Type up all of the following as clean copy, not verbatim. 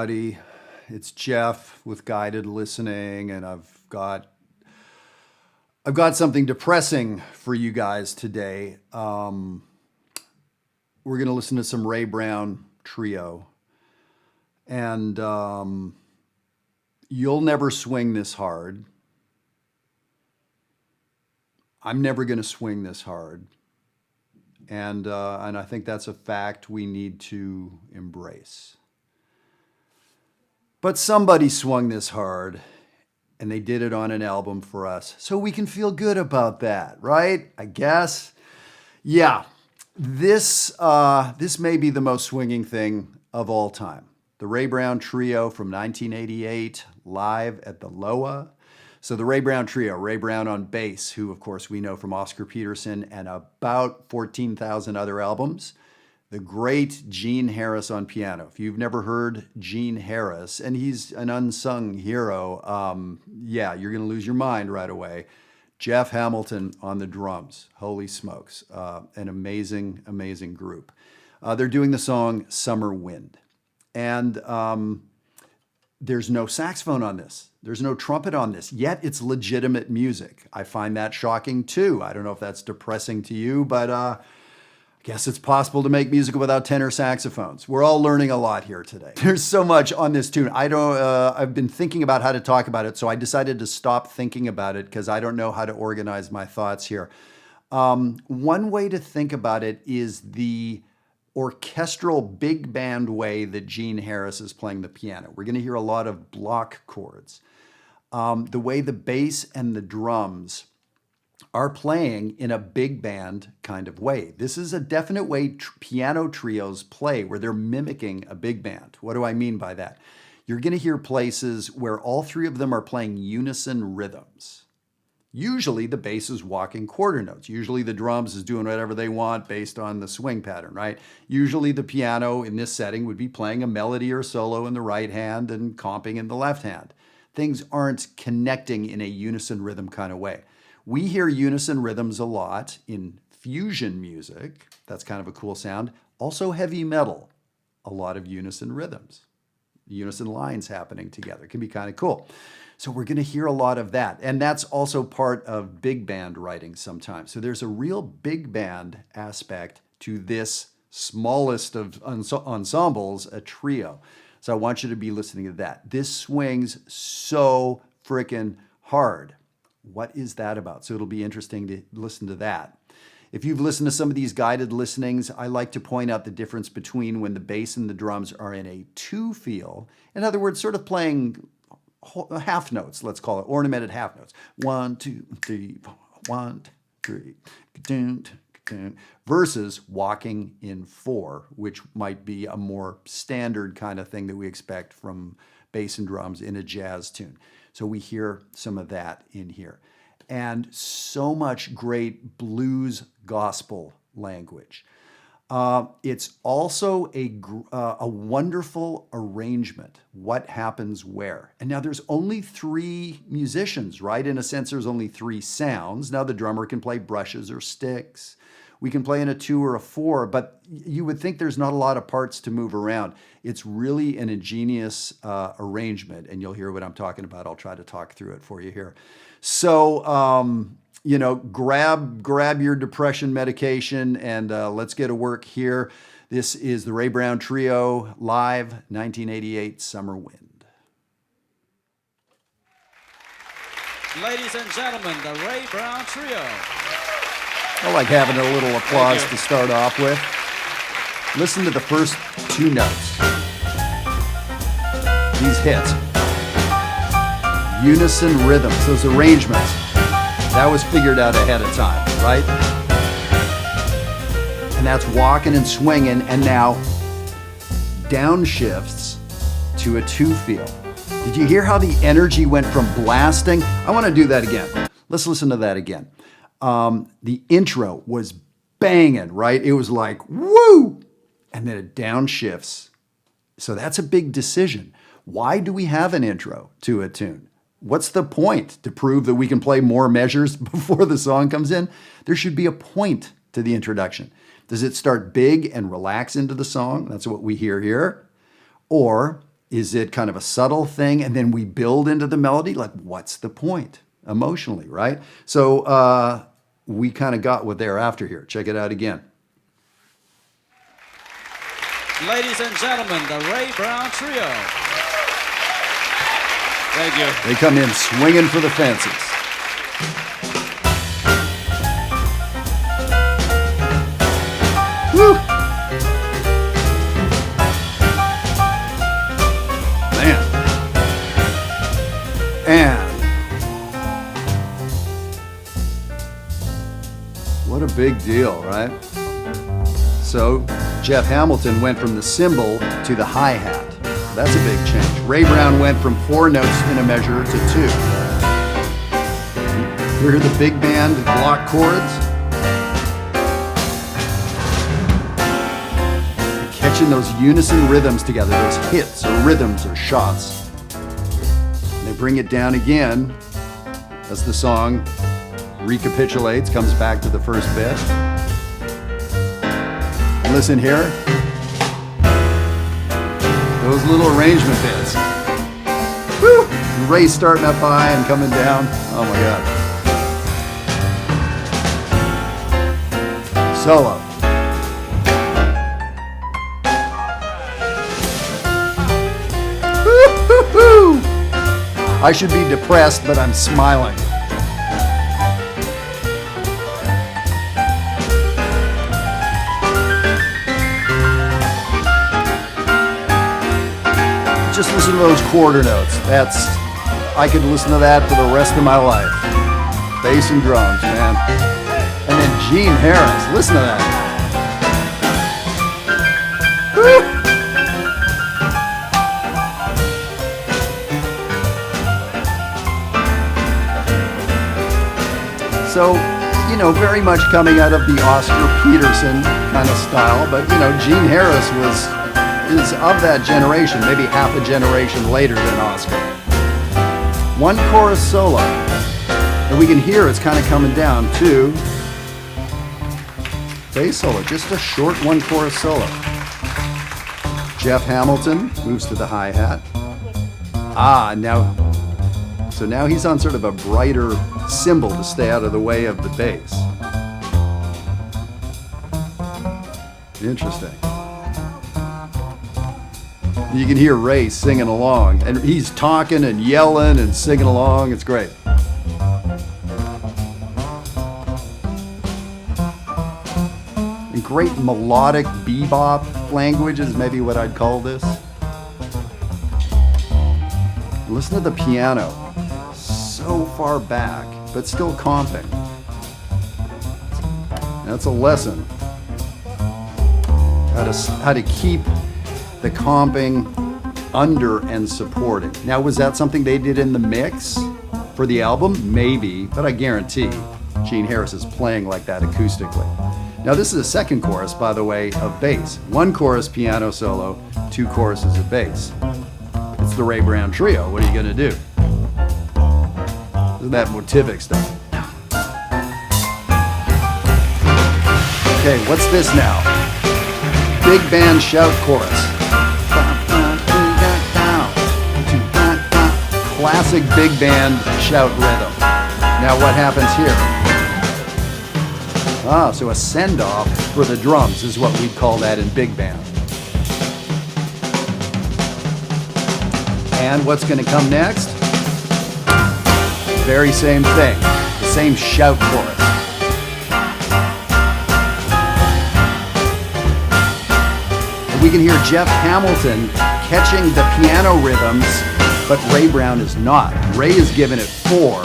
everybody. It's Jeff with guided listening, and I've got something depressing for you guys today. We're gonna listen to some Ray Brown trio, and you'll never swing this hard. I'm never gonna swing this hard, and I think that's a fact we need to embrace. But somebody swung this hard, and they did it on an album for us, so we can feel good about that, right? I guess. Yeah, this may be the most swinging thing of all time. The Ray Brown Trio from 1988, live at the Loa. So the Ray Brown Trio, Ray Brown on bass, who of course we know from Oscar Peterson and about 14,000 other albums. The great Gene Harris on piano. If you've never heard Gene Harris, and he's an unsung hero, yeah, you're gonna lose your mind right away. Jeff Hamilton on the drums. Holy smokes, an amazing, amazing group. They're doing the song Summerwind. And there's no saxophone on this. There's no trumpet on this, yet it's legitimate music. I find that shocking too. I don't know if that's depressing to you, but I guess it's possible to make music without tenor saxophones. We're all learning a lot here today. There's so much on this tune. I've been thinking about how to talk about it, so I decided to stop thinking about it because I don't know how to organize my thoughts here. One way to think about it is the orchestral big band way that Gene Harris is playing the piano. We're going to hear a lot of block chords. The way the bass and the drums are playing in a big band kind of way. This is a definite way piano trios play, where they're mimicking a big band. What do I mean by that? You're going to hear places where all three of them are playing unison rhythms. Usually the bass is walking quarter notes. Usually the drums is doing whatever they want based on the swing pattern, right? Usually the piano in this setting would be playing a melody or solo in the right hand and comping in the left hand. Things aren't connecting in a unison rhythm kind of way. We hear unison rhythms a lot in fusion music. That's kind of a cool sound. Also heavy metal, a lot of unison rhythms. Unison lines happening together. It can be kind of cool. So we're going to hear a lot of that. And that's also part of big band writing sometimes. So there's a real big band aspect to this smallest of ensembles, a trio. So I want you to be listening to that. This swings so freaking hard. What is that about? So it'll be interesting to listen to that. If you've listened to some of these guided listenings, I like to point out the difference between when the bass and the drums are in a two feel. In other words, sort of playing half notes, let's call it ornamented half notes. 1, 2, 3, 4, 1, 2, 3, versus walking in four, which might be a more standard kind of thing that we expect from bass and drums in a jazz tune. So we hear some of that in here. And so much great blues gospel language. It's also a wonderful arrangement. What happens where? And now there's only three musicians, right? In a sense, there's only three sounds. Now the drummer can play brushes or sticks. We can play in a 2 or a 4, but you would think there's not a lot of parts to move around. It's really an ingenious arrangement, and you'll hear what I'm talking about. I'll try to talk through it for you here. So, grab your depression medication and let's get to work here. This is the Ray Brown Trio, live, 1988, Summerwind. Ladies and gentlemen, the Ray Brown Trio. I like having a little applause to start off with. Listen to the first two notes. These hits. Unison rhythms, those arrangements. That was figured out ahead of time, right? And that's walking and swinging, and now downshifts to a two feel. Did you hear how the energy went from blasting? I want to do that again. Let's listen to that again. The intro was banging, right? It was like, woo! And then it downshifts. So that's a big decision. Why do we have an intro to a tune? What's the point? To prove that we can play more measures before the song comes in? There should be a point to the introduction. Does it start big and relax into the song? That's what we hear here. Or Is it kind of a subtle thing and then we build into the melody? Like, what's the point emotionally, right? So we kind of got what they're after here. Check it out again. Ladies and gentlemen, the Ray Brown Trio. Thank you. They come in swinging for the fences. Woo! Man. And what a big deal, right? So Jeff Hamilton went from the cymbal to the hi-hat. That's a big change. Ray Brown went from 4 notes in a measure to 2. Hear the big band block chords? Catching those unison rhythms together, those hits or rhythms or shots. And they bring it down again as the song recapitulates, comes back to the first bit. Listen here. Those little arrangement bits. Woo! Ray starting up high and coming down. Oh my God. Solo. Woo-hoo-hoo! I should be depressed, but I'm smiling. Just listen to those quarter notes. I could listen to that for the rest of my life. Bass and drums, man. And then Gene Harris, listen to that. Woo! So, you know, very much coming out of the Oscar Peterson kind of style, but you know, Gene Harris is of that generation, maybe half a generation later than Oscar. One chorus solo, and we can hear it's kind of coming down to bass solo, just a short one chorus solo. Jeff Hamilton moves to the hi-hat. So now he's on sort of a brighter cymbal to stay out of the way of the bass. Interesting. You can hear Ray singing along, and he's talking and yelling and singing along. It's great. And great melodic bebop language is maybe what I'd call this. Listen to the piano. So far back, but still comping. That's a lesson. How to keep the comping under and supporting. Now, was that something they did in the mix for the album? Maybe, but I guarantee Gene Harris is playing like that acoustically. Now, this is a second chorus, by the way, of bass. One chorus piano solo, 2 choruses of bass. It's the Ray Brown Trio. What are you gonna do? Isn't that motivic stuff? Okay, what's this now? Big band shout chorus. Classic big band shout rhythm. Now what happens here? So a send-off for the drums is what we'd call that in big band. And what's going to come next? Very same thing, the same shout chorus. And we can hear Jeff Hamilton catching the piano rhythms, but Ray Brown is not. Ray is giving it 4,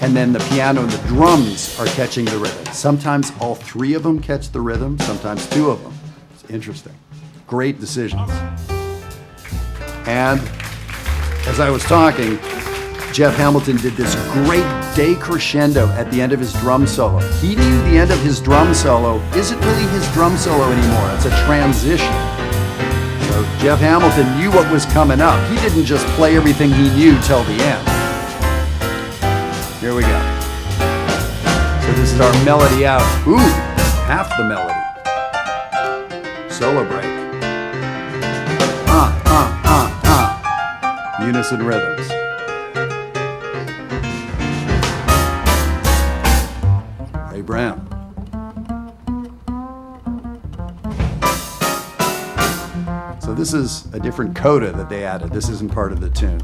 and then the piano and the drums are catching the rhythm. Sometimes all 3 of them catch the rhythm, sometimes 2 of them. It's interesting. Great decisions. And as I was talking, Jeff Hamilton did this great decrescendo at the end of his drum solo. He knew the end of his drum solo isn't really his drum solo anymore. It's a transition. So Jeff Hamilton knew what was coming up. He didn't just play everything he knew till the end. Here we go. So this is our melody out. Ooh, half the melody. Solo break. unison rhythms. Ray Brown. So this is a different coda that they added. This isn't part of the tune.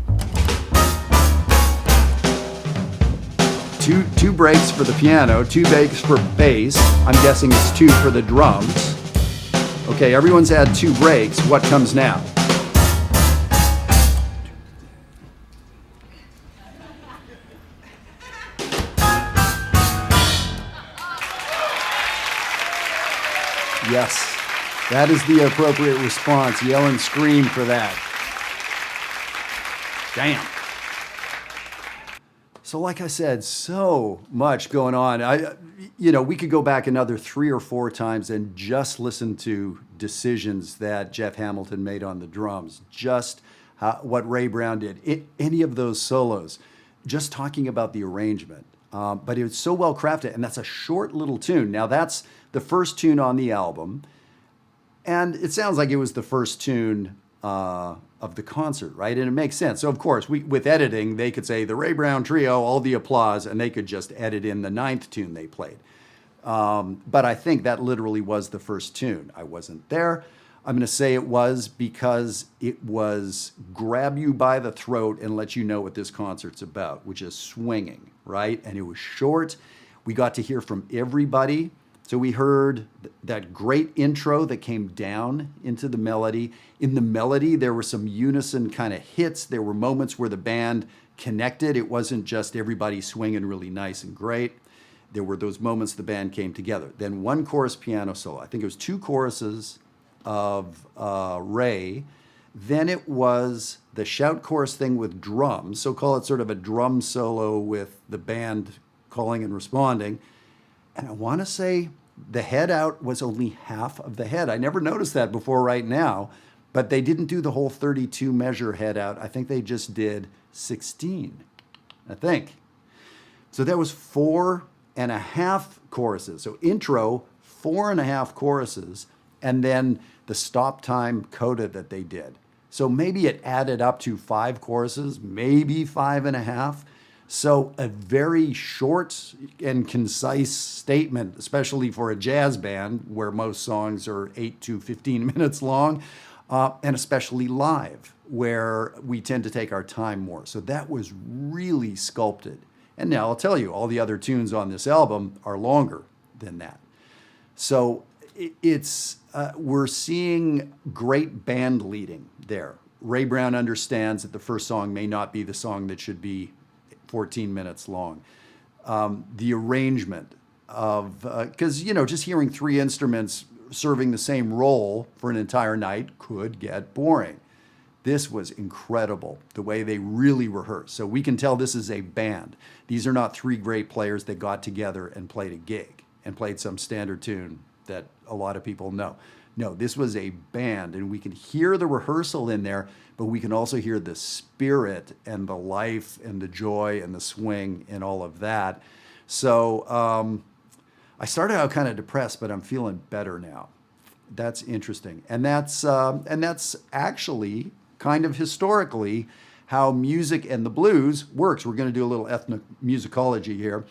Two breaks for the piano, 2 breaks for bass. I'm guessing it's 2 for the drums. Okay, everyone's had 2 breaks. What comes now? Yes, that is the appropriate response. Yell and scream for that. Damn. So like I said, so much going on. We could go back another 3 or 4 times and just listen to decisions that Jeff Hamilton made on the drums, just what Ray Brown did, any of those solos, just talking about the arrangement. But it was so well crafted, and that's a short little tune. Now that's the first tune on the album, and it sounds like it was the first tune of the concert, right? And it makes sense. So of course, with editing, they could say the Ray Brown Trio, all the applause, and they could just edit in the 9th tune they played. But I think that literally was the first tune. I wasn't there. I'm going to say it was because it was grab you by the throat and let you know what this concert's about, which is swinging, right? And it was short. We got to hear from everybody. So we heard that great intro that came down into the melody. In the melody, there were some unison kind of hits. There were moments where the band connected. It wasn't just everybody swinging really nice and great. There were those moments the band came together. Then 1 chorus piano solo. I think it was 2 choruses of Ray. Then it was the shout chorus thing with drums. So call it sort of a drum solo with the band calling and responding. And I want to say the head out was only half of the head. I never noticed that before right now, but they didn't do the whole 32 measure head out. I think they just did 16, I think. So that was 4.5 choruses. So intro, 4.5 choruses, and then the stop time coda that they did. So maybe it added up to 5 choruses, maybe 5.5. So a very short and concise statement, especially for a jazz band where most songs are 8 to 15 minutes long, and especially live where we tend to take our time more. So that was really sculpted. And now I'll tell you, all the other tunes on this album are longer than that. So we're seeing great band leading there. Ray Brown understands that the first song may not be the song that should be 14 minutes long. The arrangement of, because, just hearing 3 instruments serving the same role for an entire night could get boring. This was incredible, the way they really rehearsed. So we can tell this is a band. These are not 3 great players that got together and played a gig and played some standard tune that a lot of people know. No, this was a band, and we can hear the rehearsal in there, but we can also hear the spirit and the life and the joy and the swing and all of that. So I started out kind of depressed, but I'm feeling better now. That's interesting, and that's actually kind of historically how music and the blues works. We're going to do a little ethnomusicology here.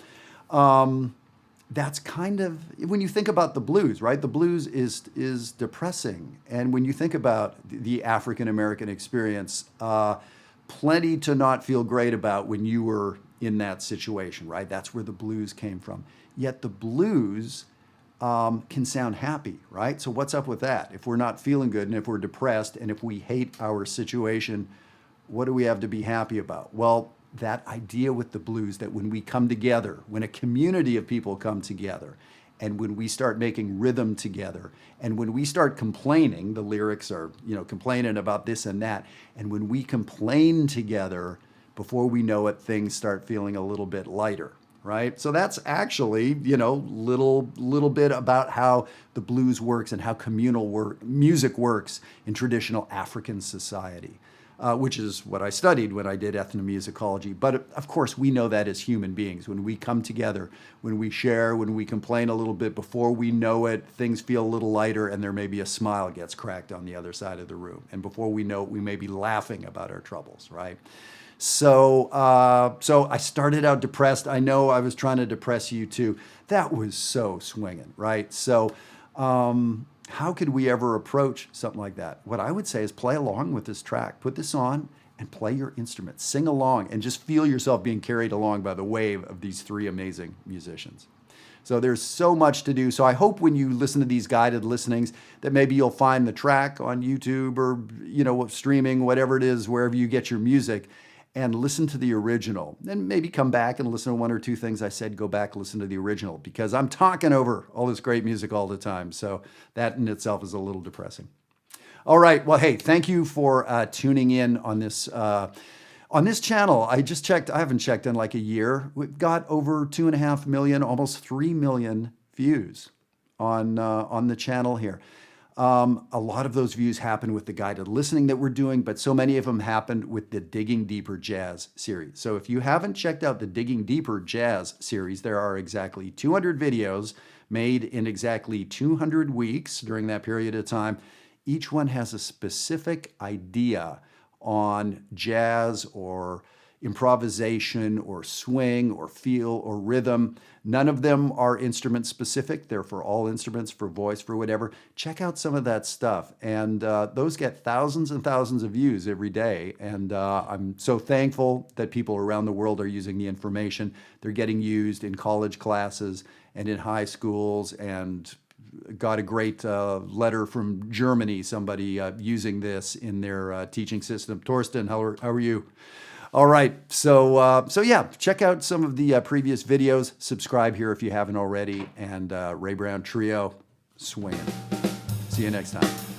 That's kind of, when you think about the blues, right? The blues is depressing. And when you think about the African-American experience, plenty to not feel great about when you were in that situation, right? That's where the blues came from. Yet the blues can sound happy, right? So what's up with that? If we're not feeling good and if we're depressed and if we hate our situation, what do we have to be happy about? Well, that idea with the blues that when we come together, when a community of people come together, and when we start making rhythm together, and when we start complaining, the lyrics are, complaining about this and that, and when we complain together, before we know it, things start feeling a little bit lighter, right? So that's actually, little bit about how the blues works and how communal music works in traditional African society. which is what I studied when I did ethnomusicology. But of course, we know that as human beings, when we come together, when we share, when we complain a little bit, before we know it, things feel a little lighter, and there may be a smile gets cracked on the other side of the room. And before we know it, we may be laughing about our troubles, right? So I started out depressed. I know I was trying to depress you too. That was so swinging, right? So how could we ever approach something like that? What I would say is play along with this track. Put this on and play your instrument. Sing along and just feel yourself being carried along by the wave of these three amazing musicians. So there's so much to do. So I hope when you listen to these guided listenings that maybe you'll find the track on YouTube or, streaming, whatever it is, wherever you get your music, and listen to the original. And maybe come back and listen to one or two things I said, go back, listen to the original, because I'm talking over all this great music all the time. So that in itself is a little depressing. All right. Well, hey, thank you for tuning in on this channel. I just checked. I haven't checked in like a year. We've got over 2.5 million, almost 3 million views on the channel here. A lot of those views happen with the guided listening that we're doing, but so many of them happened with the Digging Deeper Jazz series. So if you haven't checked out the Digging Deeper Jazz series, there are exactly 200 videos made in exactly 200 weeks during that period of time. Each one has a specific idea on jazz or improvisation or swing or feel or rhythm. None of them are instrument specific. They're for all instruments, for voice, for whatever. Check out some of that stuff. And those get thousands and thousands of views every day. And I'm so thankful that people around the world are using the information. They're getting used in college classes and in high schools, and got a great letter from Germany, somebody using this in their teaching system. Torsten, how are you? All right, so yeah, check out some of the previous videos. Subscribe here if you haven't already, and Ray Brown Trio, swinging. See you next time.